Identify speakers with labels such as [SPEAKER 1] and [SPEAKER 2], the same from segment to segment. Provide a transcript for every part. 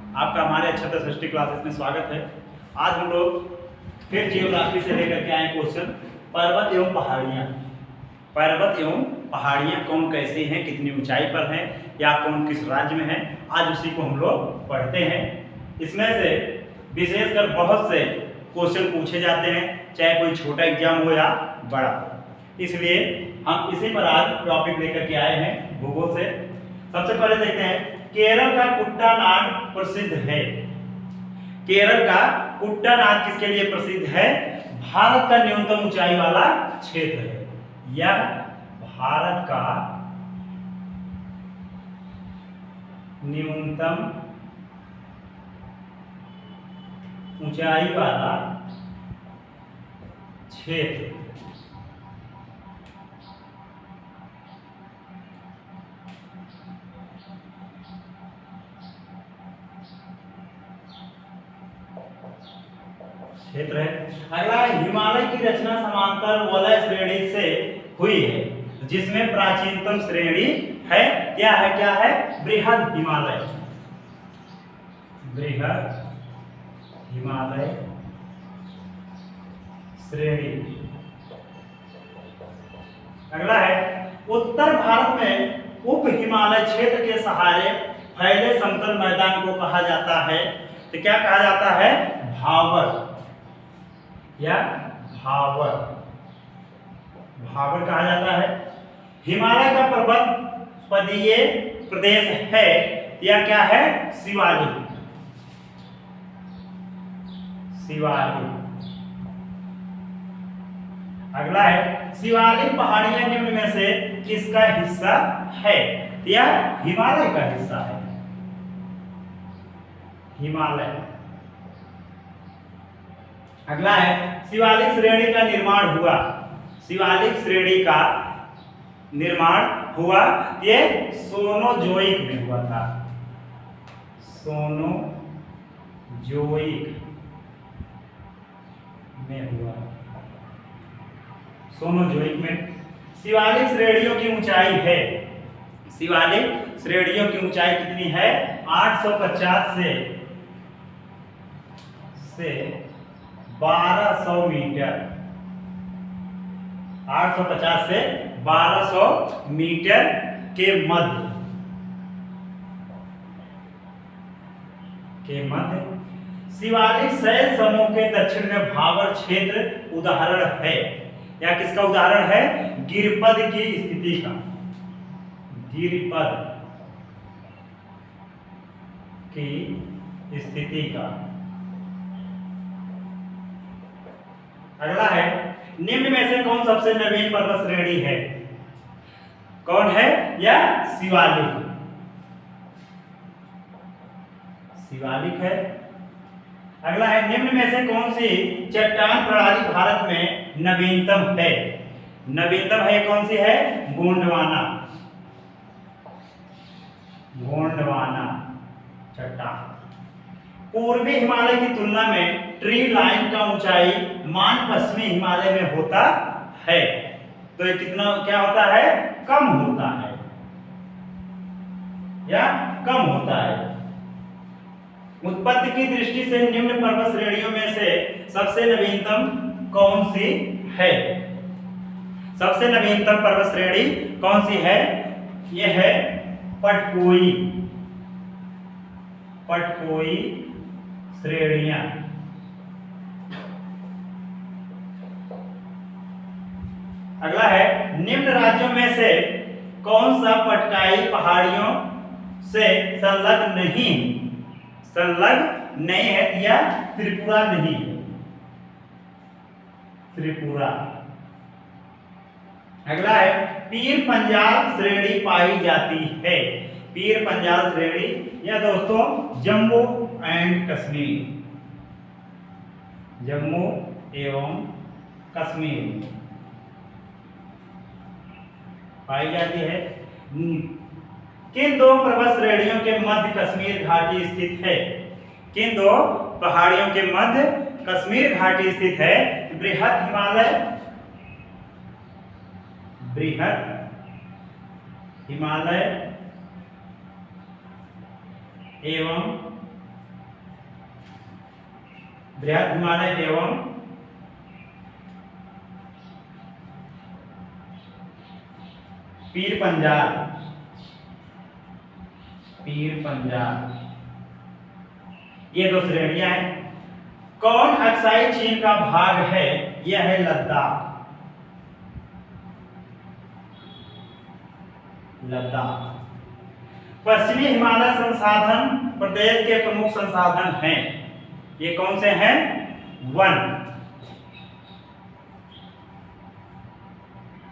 [SPEAKER 1] आपका हमारे छत्र सृष्टि क्लासेस में स्वागत है। आज हम लोग फिर जियोग्राफी से लेकर के आए क्वेश्चन पर्वत एवं पहाड़ियाँ। पर्वत एवं पहाड़ियाँ कौन कैसे हैं, कितनी ऊंचाई पर हैं या कौन किस राज्य में है, आज उसी को हम लोग पढ़ते हैं। इसमें से विशेषकर बहुत से क्वेश्चन पूछे जाते हैं, चाहे कोई छोटा एग्जाम हो या बड़ा, इसलिए हम इसी पर आज टॉपिक लेकर के आए हैं भूगोल से। सबसे पहले देखते हैं, केरल का कुट्टानाड प्रसिद्ध है। केरल का कुट्टानाड किसके लिए प्रसिद्ध है? भारत का न्यूनतम ऊंचाई वाला क्षेत्र है। यह भारत का न्यूनतम ऊंचाई वाला क्षेत्र है। अगला, हिमालय की रचना समांतर वलय श्रेणी से हुई है, जिसमें प्राचीनतम श्रेणी है क्या है? बृहद हिमालय। बृहद हिमालय श्रेणी। अगला है, उत्तर भारत में उप हिमालय क्षेत्र के सहारे फैले समतल मैदान को कहा जाता है, तो क्या कहा जाता है? भावर या भावर। भावर कहा जाता है। हिमालय का पर्वत पदीय प्रदेश है या क्या है? शिवालिक। शिवालिक। अगला है, शिवालिक पहाड़ियां निम्न में से किसका हिस्सा है? यह हिमालय का हिस्सा है। हिमालय। अगला है, शिवालिक श्रेणी का निर्माण हुआ। शिवालिक श्रेणी का निर्माण हुआ, ये सोनोजोइक में हुआ था। सोनोजोइक में हुआ। सोनोजोइक में। शिवालिक श्रेणियों की ऊंचाई है। शिवालिक श्रेणियों की ऊंचाई कितनी है? 850 से 1200 मीटर। 850 से 1200 मीटर के मध्य शिवालिक शैल समूह के दक्षिण में भावर क्षेत्र उदाहरण है, या किसका उदाहरण है? गिरिपद की स्थिति का। गिरिपद की स्थिति का। अगला है, निम्न में से कौन सबसे नवीन पर्वत श्रेणी है? कौन है? यह शिवालिक। शिवालिक है। अगला है, निम्न में से कौन सी चट्टान प्रणाली भारत में नवीनतम है? नवीनतम है कौन सी है? गोंडवाना। गोंडवाना चट्टान। पूर्वी हिमालय की तुलना में ट्री लाइन का ऊंचाई मान पश्चिमी हिमालय में होता है, तो ये कितना क्या होता है? कम होता है या कम होता है। उत्पत्ति की दृष्टि से निम्न पर्वत श्रेणियों में से सबसे नवीनतम कौन सी है? सबसे नवीनतम पर्वत श्रेणी कौन सी है? यह है पटकोई। पटकोई श्रेणियां। अगला है, निम्न राज्यों में से कौन सा पटकाई पहाड़ियों से संलग्न नहीं? संलग्न नहीं है या त्रिपुरा नहीं? त्रिपुरा। अगला है, पीर पंजाल श्रेणी पाई जाती है। पीर पंजाल श्रेणी या दोस्तों जम्मू एंड कश्मीर। जम्मू एवं कश्मीर पाई जाती है। किन दो पर्वत श्रेणियों के मध्य कश्मीर घाटी स्थित है? किन दो पहाड़ियों के मध्य कश्मीर घाटी स्थित है? बृहद हिमालय। बृहद हिमालय एवं बृहद हिमालय एवं पीर पंजाल, ये दो श्रेणियां हैं। कौन अक्साई चीन का भाग है? यह है लद्दाख। पश्चिमी हिमालय संसाधन प्रदेश के प्रमुख संसाधन हैं। ये कौन से हैं? वन,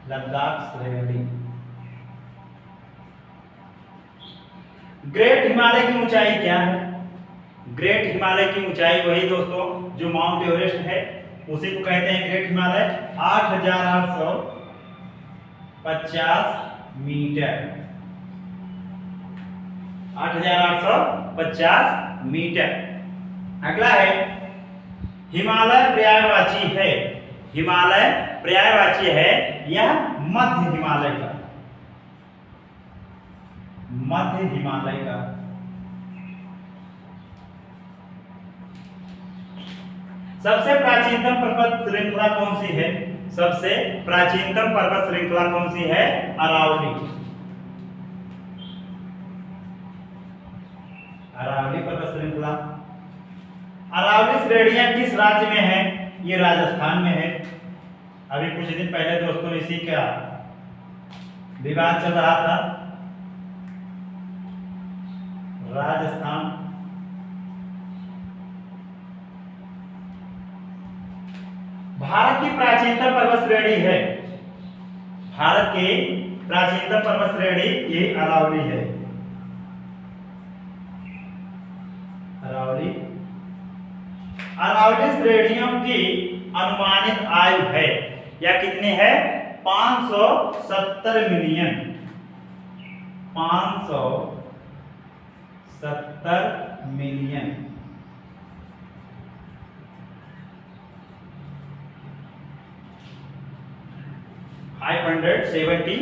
[SPEAKER 1] लद्दाख श्रेणी। ग्रेट हिमालय की ऊंचाई क्या है? ग्रेट हिमालय की ऊंचाई वही दोस्तों जो माउंट एवरेस्ट है, उसी को कहते हैं ग्रेट हिमालय। 8,850 metre, 8,850 metre. अगला है हिमालय पर्यायवाची है। हिमालय पर्यायवाची है, यह मध्य हिमालय का, मध्य हिमालय का। सबसे प्राचीनतम पर्वत श्रृंखला कौन सी है? सबसे प्राचीनतम पर्वत श्रृंखला कौन सी है? अरावली, अरावली पर्वत श्रृंखला। अरावली श्रेणियां किस राज्य में है? ये राजस्थान में है। अभी कुछ दिन पहले दोस्तों इसी का विवाद चल रहा था। राजस्थान। भारत की प्राचीनतम पर्वत श्रेणी है, भारत की प्राचीनतम पर्वत श्रेणी ये अरावली है। अरावली। अरावली श्रेणियों की अनुमानित आयु है, या कितनी है? 570 मिलियन, 570 मिलियन। 570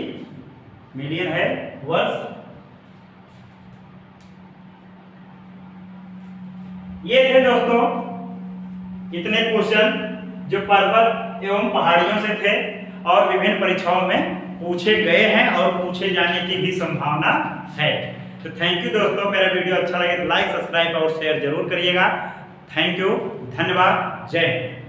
[SPEAKER 1] मिलियन है वर्ष। ये थे दोस्तों इतने क्वेश्चन जो पर्वत एवं पहाड़ियों से थे और विभिन्न परीक्षाओं में पूछे गए हैं और पूछे जाने की भी संभावना है। तो थैंक यू दोस्तों, मेरा वीडियो अच्छा लगे तो लाइक, सब्सक्राइब और शेयर जरूर करिएगा। थैंक यू, धन्यवाद, जय हिंद।